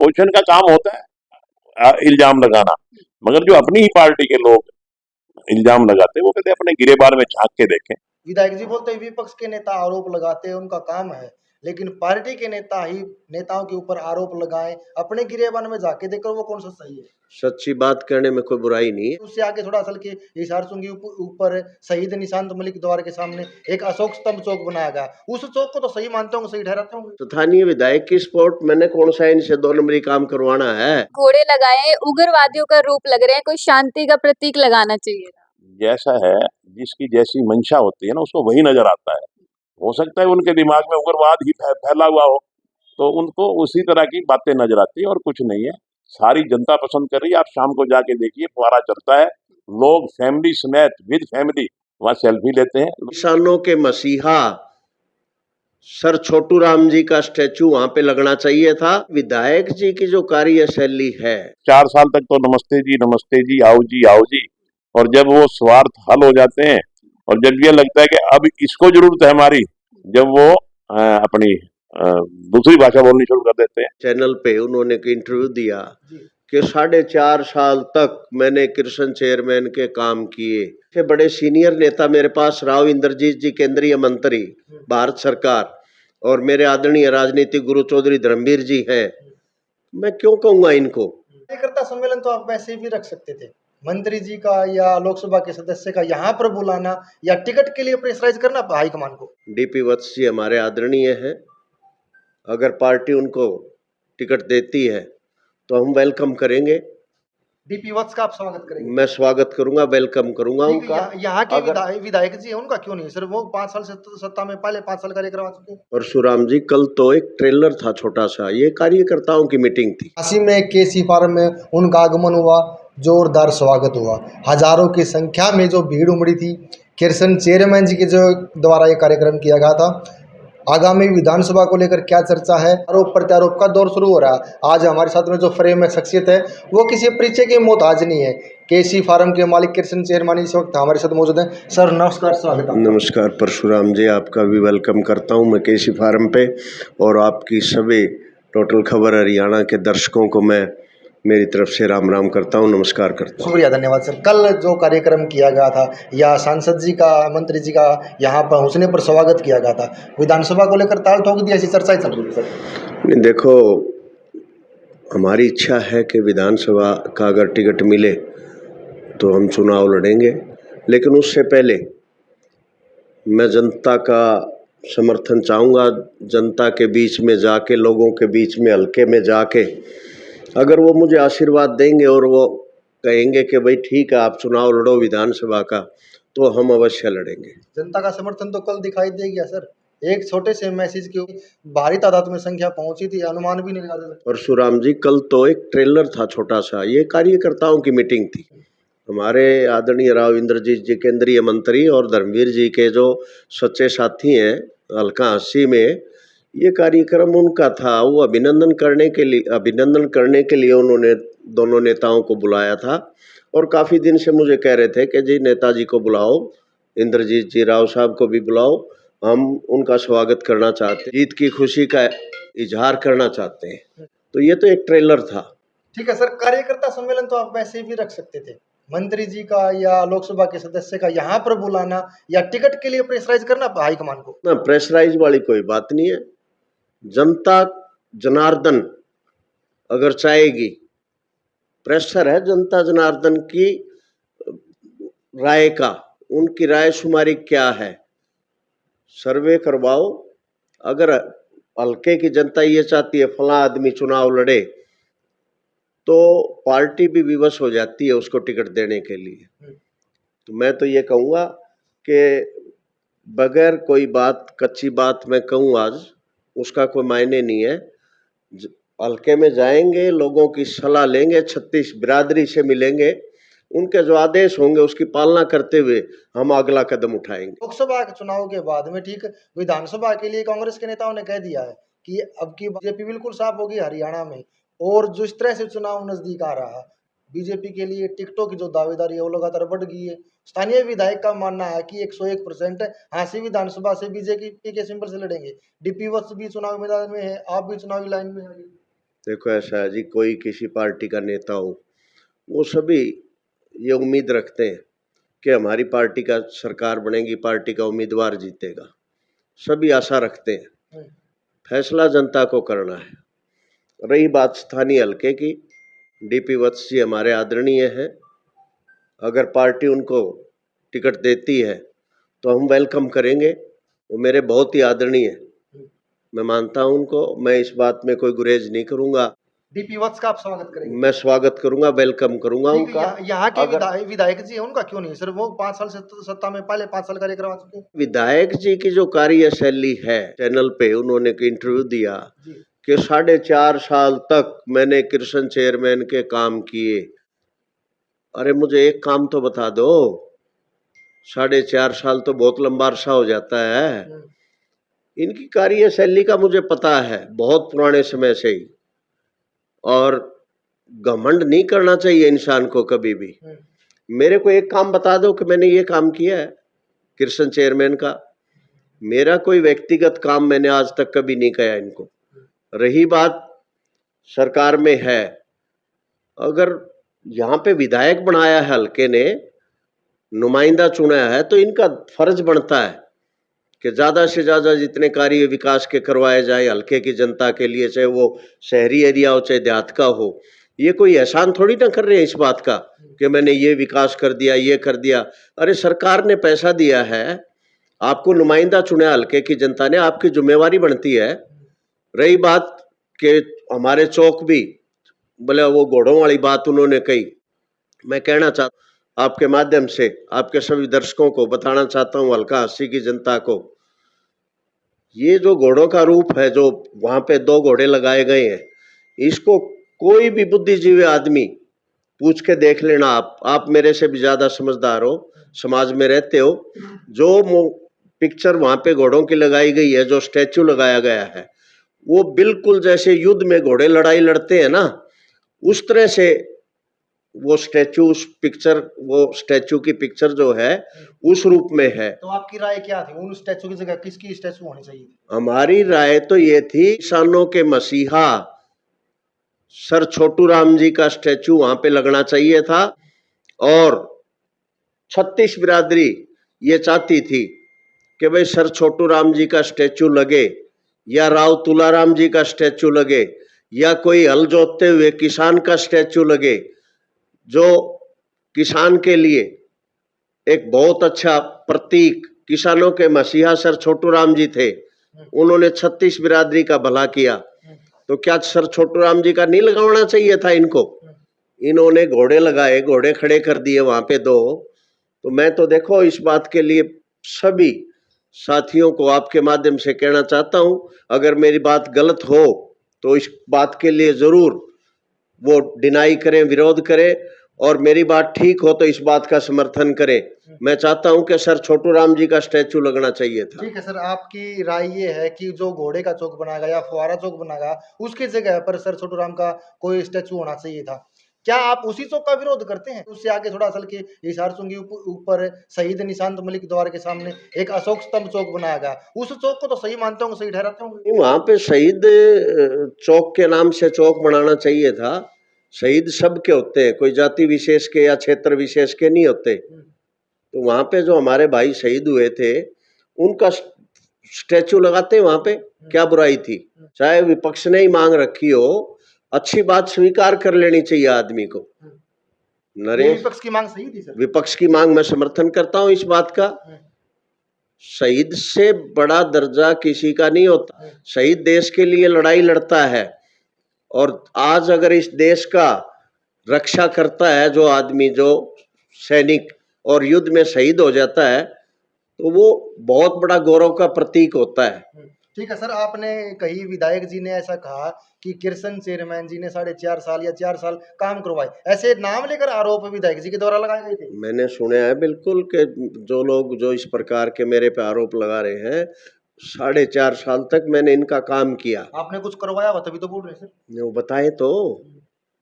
Opposition का काम होता है इल्जाम लगाना, मगर जो अपनी ही पार्टी के लोग इल्जाम लगाते हैं वो कहते हैं अपने गिरेबान में झांक के देखें। विधायक जी बोलते हैं विपक्ष के नेता आरोप लगाते हैं, उनका काम है, लेकिन पार्टी के नेता ही नेताओं के ऊपर आरोप लगाएं, अपने गिरेबान में जाके देखकर वो कौन सा सही है। सच्ची बात करने में कोई बुराई नहीं है। उससे आगे थोड़ा असल के हिसार चुंगी ऊपर शहीद निशांत मलिक द्वार के सामने एक अशोक स्तंभ चौक बनाया गया, उस चौक को तो सही मानते होंगे, सही ठहराते होंगे। स्थानीय विधायक की स्पोर्ट मैंने कौन सा इनसे 2 नंबरी काम करवाना है। घोड़े लगाए उग्रवादियों का रूप लग रहे हैं, कोई शांति का प्रतीक लगाना चाहिए। जैसा है, जिसकी जैसी मंशा होती है ना उसको वही नजर आता है। हो सकता है उनके दिमाग में उग्रवाद ही फैला हुआ हो, तो उनको उसी तरह की बातें नजर आती है और कुछ नहीं है। सारी जनता पसंद कर रही है। आप शाम को जाके देखिए, फुहारा चलता है, लोग फैमिली समेत विद फैमिली वहां सेल्फी लेते हैं। किसानों के मसीहा सर छोटू राम जी का स्टैचू वहां पे लगना चाहिए था। विधायक जी की जो कार्यशैली है, 4 साल तक तो नमस्ते जी, आओ जी, आओ जी, और जब वो स्वार्थ हल हो जाते हैं और जब ये लगता है कि अब इसको जरूरत है हमारी, जब वो अपनी दूसरी भाषा बोलनी शुरू कर देते हैं। चैनल पे उन्होंने एक इंटरव्यू दिया कि 4.5 साल तक मैंने कृष्ण चेयरमैन के काम किए। के बड़े सीनियर नेता मेरे पास राव इंद्रजीत जी केंद्रीय मंत्री भारत सरकार और मेरे आदरणीय राजनीतिक गुरु चौधरी धर्मवीर जी हैं। मैं क्यों कहूंगा इनको। कार्यकर्ता सम्मेलन तो आप वैसे भी रख सकते थे, मंत्री जी का या लोकसभा के सदस्य का यहाँ पर बुलाना या टिकट के लिए प्रेशराइज करना हाईकमान को। डीपी वत्स जी हमारे आदरणीय हैं, अगर पार्टी उनको टिकट देती है तो हम वेलकम करेंगे। डीपी वत्स का आप स्वागत करेंगे। मैं स्वागत करूंगा, वेलकम करूंगा उनका। यहाँ के विधायक जी हैं, उनका क्यों नहीं सर? वो 5 साल से सत्ता में, पहले 5 साल कार्यक्रम आ चुके हैं। परशुराम जी, कल तो एक ट्रेलर था छोटा सा, ये कार्यकर्ताओं की मीटिंग थी। काशी में केसी फार्म में उनका आगमन हुआ, जोरदार स्वागत हुआ, हजारों की संख्या में जो भीड़ उमड़ी थी। कृष्ण चेयरमैन जी के जो द्वारा ये कार्यक्रम किया गया था। आगामी विधानसभा को लेकर क्या चर्चा है? आरोप प्रत्यारोप का दौर शुरू हो रहा है। आज हमारे साथ में जो फ्रेम में शख्सियत है वो किसी परिचय की मोहताज नहीं है। केसी फार्म के मालिक कृष्ण चेयरमैन इस वक्त हमारे साथ मौजूद हैं। सर नमस्कार, स्वागत है। नमस्कार परशुराम जी, आपका भी वेलकम करता हूं मैं केसी फार्म पे, और आपकी सभी टोटल खबर हरियाणा के दर्शकों को मैं मेरी तरफ से राम राम करता हूं, नमस्कार करता हूं। शुक्रिया, धन्यवाद सर। कल जो कार्यक्रम किया गया था या सांसद जी का, मंत्री जी का यहाँ पर पहुँचने पर स्वागत किया गया था, विधानसभा को लेकर ताल ठोक दी, ऐसी चर्चाएं चल रही थी सर। देखो, हमारी इच्छा है कि विधानसभा का अगर टिकट मिले तो हम चुनाव लड़ेंगे, लेकिन उससे पहले मैं जनता का समर्थन चाहूँगा। जनता के बीच में जाके, लोगों के बीच में, हल्के में जाके अगर वो मुझे आशीर्वाद देंगे और वो कहेंगे कि भाई ठीक है आप चुनाव लड़ो विधानसभा का, तो हम अवश्य लड़ेंगे। जनता का समर्थन तो कल दिखाई दे गया सर। एक छोटे से मैसेज की भारी तादाद में संख्या पहुंची थी, अनुमान भी नहीं लगा सकते। परशुराम जी, कल तो एक ट्रेलर था छोटा सा, ये कार्यकर्ताओं की मीटिंग थी। हमारे आदरणीय राव इंद्रजीत जी केंद्रीय मंत्री और धर्मवीर जी के जो सच्चे साथी हैं हल्का 80 में, ये कार्यक्रम उनका था। वो अभिनंदन करने के लिए उन्होंने दोनों नेताओं को बुलाया था, और काफ़ी दिन से मुझे कह रहे थे कि जी नेताजी को बुलाओ, इंद्रजीत जी राव साहब को भी बुलाओ, हम उनका स्वागत करना चाहते हैं, जीत की खुशी का इजहार करना चाहते हैं। तो ये तो एक ट्रेलर था। ठीक है सर, कार्यकर्ता सम्मेलन तो आप वैसे भी रख सकते थे, मंत्री जी का या लोकसभा के सदस्य का यहाँ पर बुलाना या टिकट के लिए प्रेशराइज करना हाईकमान को। ना, प्रेशराइज वाली कोई बात नहीं है। जनता जनार्दन अगर चाहेगी, प्रेशर है जनता जनार्दन की राय का, उनकी राय शुमारी क्या है, सर्वे करवाओ। अगर हल्के की जनता ये चाहती है फला आदमी चुनाव लड़े, तो पार्टी भी विवश हो जाती है उसको टिकट देने के लिए। तो मैं तो ये कहूँगा कि बगैर कोई बात, कच्ची बात मैं कहूँ आज, उसका कोई मायने नहीं है। हल्के में जाएंगे, लोगों की सलाह लेंगे, 36 बिरादरी से मिलेंगे, उनके जो आदेश होंगे उसकी पालना करते हुए हम अगला कदम उठाएंगे। लोकसभा के चुनाव के बाद में ठीक विधानसभा के लिए कांग्रेस के नेताओं ने कह दिया है कि अब की बीजेपी बिल्कुल साफ होगी हरियाणा में, और जिस तरह से चुनाव नजदीक आ रहा है, बीजेपी के लिए टिकटों की जो दावेदारी है वो लगातार बढ़ गई है। स्थानीय विधायक का मानना है कि 101% हांसी विधानसभा से बीजेपी के सिंबल से लड़ेंगे। डीपी वत्स भी चुनाव मैदान में है, आप भी चुनावी लाइन में हैं। देखो ऐसा है जी, कोई किसी पार्टी का नेता हो, वो सभी ये उम्मीद रखते हैं कि हमारी पार्टी का सरकार बनेगी, पार्टी का उम्मीदवार जीतेगा, सभी आशा रखते हैं। फैसला जनता को करना है। रही बात स्थानीय हल्के की, डीपी वत्स जी हमारे आदरणीय हैं, अगर पार्टी उनको टिकट देती है तो हम वेलकम करेंगे। वो मेरे बहुत ही आदरणीय हैं, मैं मानता हूं उनको, मैं इस बात में कोई गुरेज नहीं करूंगा। डीपी वत्स का आप स्वागत करेंगे? मैं स्वागत करूंगा, वेलकम करूंगा ठीक है, उनका। यहाँ के अगर विधायक जी हैं, उनका क्यों नहीं सर? वो 5 साल से सत्ता में, पहले 5 साल कार्य करवा चुके हैं। विधायक जी की जो कार्यशैली है, चैनल पे उन्होंने एक इंटरव्यू दिया जी। कि 4.5 साल तक मैंने कृष्ण चेयरमैन के काम किए। अरे मुझे एक काम तो बता दो, 4.5 साल तो बहुत लंबा अरसा हो जाता है। इनकी कार्यशैली का मुझे पता है बहुत पुराने समय से ही, और घमंड नहीं करना चाहिए इंसान को कभी भी। मेरे को एक काम बता दो कि मैंने ये काम किया है कृष्ण चेयरमैन का। मेरा कोई व्यक्तिगत काम मैंने आज तक कभी नहीं किया इनको। रही बात सरकार में है, अगर यहाँ पे विधायक बनाया है हल्के ने, नुमाइंदा चुना है, तो इनका फर्ज बनता है कि ज्यादा से ज्यादा जितने कार्य विकास के करवाए जाए हल्के की जनता के लिए, चाहे वो शहरी एरिया हो चाहे देहात का हो। ये कोई एहसान थोड़ी ना कर रहे हैं इस बात का कि मैंने ये विकास कर दिया, ये कर दिया। अरे सरकार ने पैसा दिया है, आपको नुमाइंदा चुना हल्के की जनता ने, आपकी जिम्मेवारी बनती है। रही बात कि हमारे चौक भी, बोले वो घोड़ों वाली बात उन्होंने कही, मैं कहना चाहता आपके माध्यम से आपके सभी दर्शकों को बताना चाहता हूं, हल्का अस्सी की जनता को, ये जो घोड़ों का रूप है, जो वहां पे 2 घोड़े लगाए गए हैं, इसको कोई भी बुद्धिजीवी आदमी पूछ के देख लेना। आप मेरे से भी ज्यादा समझदार हो, समाज में रहते हो। जो पिक्चर वहां पे घोड़ों की लगाई गई है, जो स्टैचू लगाया गया है, वो बिल्कुल जैसे युद्ध में घोड़े लड़ाई लड़ते हैं ना, उस तरह से वो स्टैचू, उस पिक्चर, वो स्टैचू की पिक्चर जो है उस रूप में है। तो आपकी राय क्या थी? उन स्टैचू की जगह किसकी स्टैचू होनी चाहिए? हमारी राय तो ये थी, किसानों के मसीहा सर छोटू राम जी का स्टैचू वहां पे लगना चाहिए था। और 36 बिरादरी ये चाहती थी कि भाई सर छोटू राम जी का स्टैचू लगे, या राव तुलाराम जी का स्टैचू लगे, या कोई हल जोतते हुए किसान का स्टैचू लगे, जो किसान के लिए एक बहुत अच्छा प्रतीक, किसानों के मसीहा सर छोटू राम जी थे। उन्होंने 36 बिरादरी का भला किया, तो क्या सर छोटू राम जी का नहीं लगाना चाहिए था इनको? इन्होंने घोड़े लगाए, घोड़े खड़े कर दिए वहां पे 2। तो मैं तो देखो इस बात के लिए सभी साथियों को आपके माध्यम से कहना चाहता हूं, अगर मेरी बात गलत हो तो इस बात के लिए जरूर वो डिनाई करें, विरोध करें, और मेरी बात ठीक हो तो इस बात का समर्थन करें। मैं चाहता हूं कि सर छोटू राम जी का स्टैचू लगना चाहिए था। ठीक है सर, आपकी राय ये है कि जो घोड़े का चौक बनाया गया या फुहारा चौक बनाया गया, उसकी जगह पर सर छोटू राम का कोई स्टैचू होना चाहिए था। क्या आप उसी चौक का विरोध करते हैं? उससे आगे थोड़ा असल के हिसार चुंगी ऊपर शहीद निशांत मलिक द्वार के सामने एक अशोक स्तंभ चौक बनाया गया, उस चौक को तो सही मानते होंगे, सही ठहराते होंगे? वहां पे शहीद चौक के नाम से चौक बनाना चाहिए था। शहीद सबके होते हैं, कोई जाति विशेष के या क्षेत्र विशेष के नहीं होते। तो वहां पे जो हमारे भाई शहीद हुए थे, उनका स्टैचू लगाते वहां पे, क्या बुराई थी? चाहे विपक्ष ने ही मांग रखी हो, अच्छी बात स्वीकार कर लेनी चाहिए आदमी को। नरेश, विपक्ष की मांग सही थी सर? विपक्ष की मांग मैं समर्थन करता हूं इस बात का। शहीद से बड़ा दर्जा किसी का नहीं होता। शहीद देश के लिए लड़ाई लड़ता है, और आज अगर इस देश का रक्षा करता है जो आदमी, जो सैनिक, और युद्ध में शहीद हो जाता है, तो वो बहुत बड़ा गौरव का प्रतीक होता है। ठीक है सर, आपने कही विधायक जी ने ऐसा कहा कि कृष्ण चेयरमैन जी ने 4.5 साल या 4 साल काम करवाए, ऐसे नाम लेकर आरोप विधायक जी के द्वारा लगाए गए थे? मैंने सुना है बिल्कुल कि जो लोग जो इस प्रकार के मेरे पे आरोप लगा रहे हैं, 4.5 साल तक मैंने इनका काम किया। आपने कुछ करवाया हो तभी तो बोल रहे हैं सर। वो बताए तो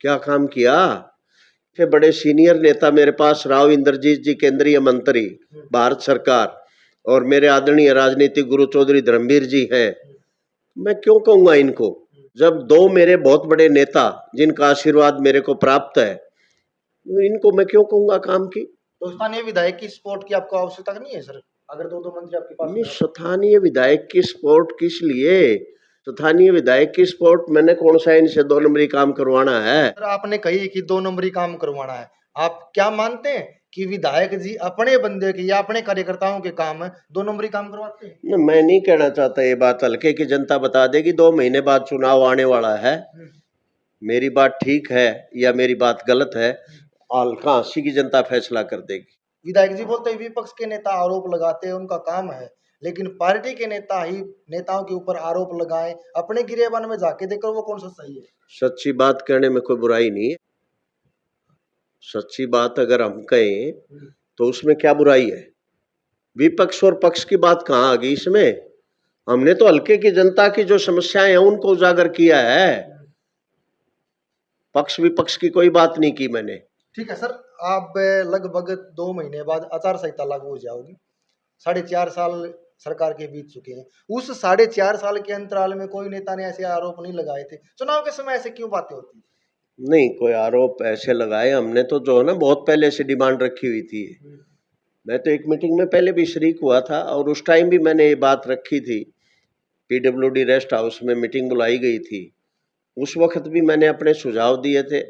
क्या काम किया। के बड़े सीनियर नेता मेरे पास, राव इंद्रजीत जी केंद्रीय मंत्री भारत सरकार, और मेरे आदरणीय राजनीतिक गुरु चौधरी धर्मवीर जी हैं। मैं क्यों कहूंगा इनको जब दो मेरे बहुत बड़े नेता जिनका आशीर्वाद मेरे को प्राप्त है, इनको मैं क्यों कहूंगा काम की? तो स्थानीय विधायक की सपोर्ट की आपको आवश्यकता नहीं है सर, अगर दो मंत्री आपके पास नहीं, में हो? स्थानीय विधायक की सपोर्ट किस लिए? स्थानीय विधायक की सपोर्ट मैंने कौन सा इनसे 2 नंबरी काम करवाना है? सर आपने कही कि 2 नंबरी काम करवाना है, आप क्या मानते हैं कि विधायक जी अपने बंदे के या अपने कार्यकर्ताओं के काम 2 नंबरी काम करवाते हैं? मैं नहीं कहना चाहता ये बात, हल्के की जनता बता देगी। 2 महीने बाद चुनाव आने वाला है, मेरी बात ठीक है या मेरी बात गलत है, हल्का हंसी की जनता फैसला कर देगी। विधायक जी बोलते हैं विपक्ष के नेता आरोप लगाते हैं, उनका काम है, लेकिन पार्टी के नेता ही नेताओं के ऊपर आरोप लगाएं, अपने गिरेबान में जाके देखकर वो कौन सा सही है? सच्ची बात कहने में कोई बुराई नहीं है। सच्ची बात अगर हम कहें तो उसमें क्या बुराई है? विपक्ष और पक्ष की बात कहाँ आ गई इसमें? हमने तो हल्के की जनता की जो समस्याएं हैं उनको उजागर किया है, पक्ष विपक्ष की कोई बात नहीं की मैंने। ठीक है सर, आप लगभग 2 महीने बाद आचार संहिता लागू हो जाओगी, 4.5 साल सरकार के बीत चुके हैं, उस 4.5 साल के अंतराल में कोई नेता ने ऐसे आरोप नहीं लगाए थे, चुनाव के समय ऐसे क्यों बातें होती हैं? नहीं, कोई आरोप ऐसे लगाए हमने तो जो है ना बहुत पहले से डिमांड रखी हुई थी। मैं तो एक मीटिंग में पहले भी शरीक हुआ था और उस टाइम भी मैंने ये बात रखी थी। पीडब्ल्यूडी रेस्ट हाउस में मीटिंग बुलाई गई थी, उस वक्त भी मैंने अपने सुझाव दिए थे,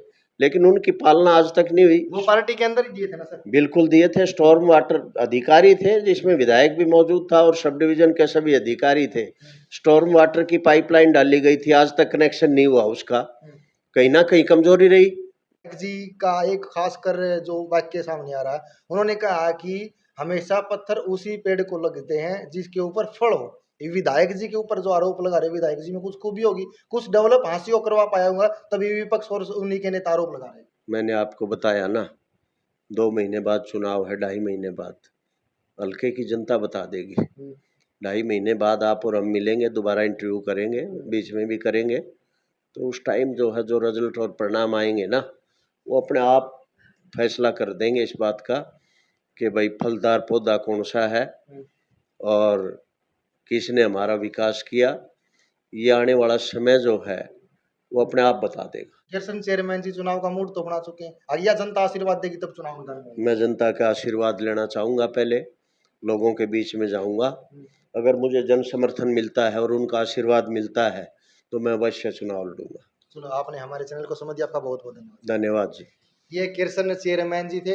लेकिन उनकी पालना आज तक नहीं हुई। वो पार्टी के अंदर ही दिए थे ना सर? बिल्कुल दिए थे। स्टॉर्म वाटर अधिकारी थे जिसमें विधायक भी मौजूद था और सब डिवीजन के सभी अधिकारी थे। स्टॉर्म वाटर की पाइपलाइन डाली गई थी, आज तक कनेक्शन नहीं हुआ उसका, कहीं ना कहीं कमजोरी रही। जी का एक खास कर जो वाक्य सामने आ रहा है, उन्होंने कहा कि हमेशा पत्थर उसी पेड़ को लगते हैं जिसके ऊपर फल हो। ये विधायक जी के ऊपर जो आरोप लगा रहे, विधायक जी में कुछ खूबी होगी, कुछ डेवलप हासिल करवा पाया होगा, तभी विपक्ष और उन्हीं के नेता आरोप लगा रहे हैं। मैंने आपको बताया ना, 2 महीने बाद चुनाव है, 2.5 महीने बाद हल्के की जनता बता देगी। 2.5 महीने बाद आप और हम मिलेंगे, दोबारा इंटरव्यू करेंगे, बीच में भी करेंगे, तो उस टाइम जो है जो रिजल्ट और परिणाम आएंगे ना, वो अपने आप फैसला कर देंगे इस बात का कि भाई फलदार पौधा कौन सा है और किसने हमारा विकास किया। ये आने वाला समय जो है वो अपने आप बता देगा। किरसन चेयरमैन जी चुनाव का मूड तो बना चुके हैं, अगर जनता आशीर्वाद देगी तब चुनाव मैदान में आएंगे। मैं जनता का आशीर्वाद लेना चाहूँगा, पहले लोगों के बीच में जाऊँगा, अगर मुझे जन समर्थन मिलता है और उनका आशीर्वाद मिलता है तो मैं अवश्य चुनाव लड़ूंगा। चलो, आपने हमारे चैनल को समझ दिया, आपका बहुत बहुत धन्यवाद। धन्यवाद जी। ये किरसन चेयरमैन जी थे,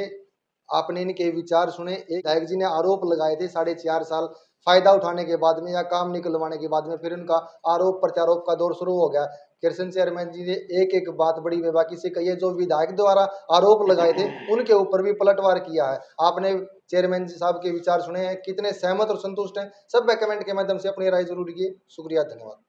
आपने इनके विचार सुने। एक विधायक जी ने आरोप लगाए थे 4.5 साल फायदा उठाने के बाद में या काम निकलवाने के बाद में, फिर उनका आरोप प्रत्यारोप का दौर शुरू हो गया। किरसन चेयरमैन जी ने एक एक बात बड़ी बेबाकी से कही है, जो विधायक द्वारा आरोप लगाए थे उनके ऊपर भी पलटवार किया है। आपने चेयरमैन जी साहब के विचार सुने हैं, कितने सहमत और संतुष्ट हैं, सब कमेंट के माध्यम से अपनी राय जरूर दिए। शुक्रिया, धन्यवाद।